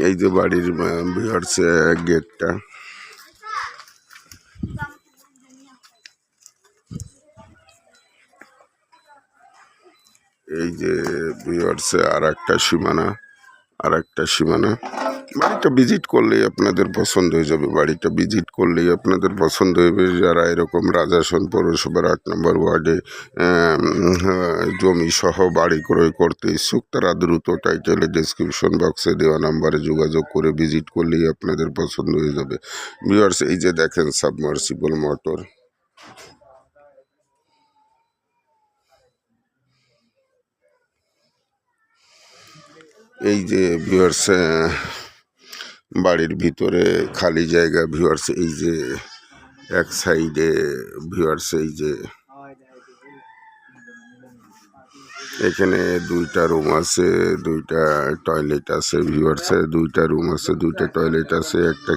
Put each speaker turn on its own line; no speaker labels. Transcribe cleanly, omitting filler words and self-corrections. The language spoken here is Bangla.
এই যে বাড়ির ভিউয়ার্স গেটটা, এই যে ভিউয়ার্স আর একটা সীমানা, বাড়িটা ভিজিট করলেই আপনাদের পছন্দ হয়ে যাবে। বাড়িটা ভিজিট করলেই আপনাদের পছন্দ হবে। যারা এরকম রাজাসন পৌরসভার 8 নম্বর ওয়ার্ডে জমি সহ বাড়ি ক্রয় করতে ইচ্ছুক, তারা দ্রুত টাইটেলে ডেসক্রিপশন বক্সে দেওয়া নাম্বারে যোগাযোগ করে ভিজিট করলেই আপনাদের পছন্দ হয়ে যাবে। ভিউয়ার্স এই যে দেখেন সাবমার্সিবল মোটর, এই যে ভিউয়ার্স বাড়ির ভিতরে খালি জায়গা। ভিউয়ার্স এই যে এক সাইডে ভিউয়ার্স এই যে এখানে 2টা রুম আছে, 2টা টয়লেট আছে। ভিউয়ার্স 2টা রুম আছে, 2টা টয়লেট আছে, একটা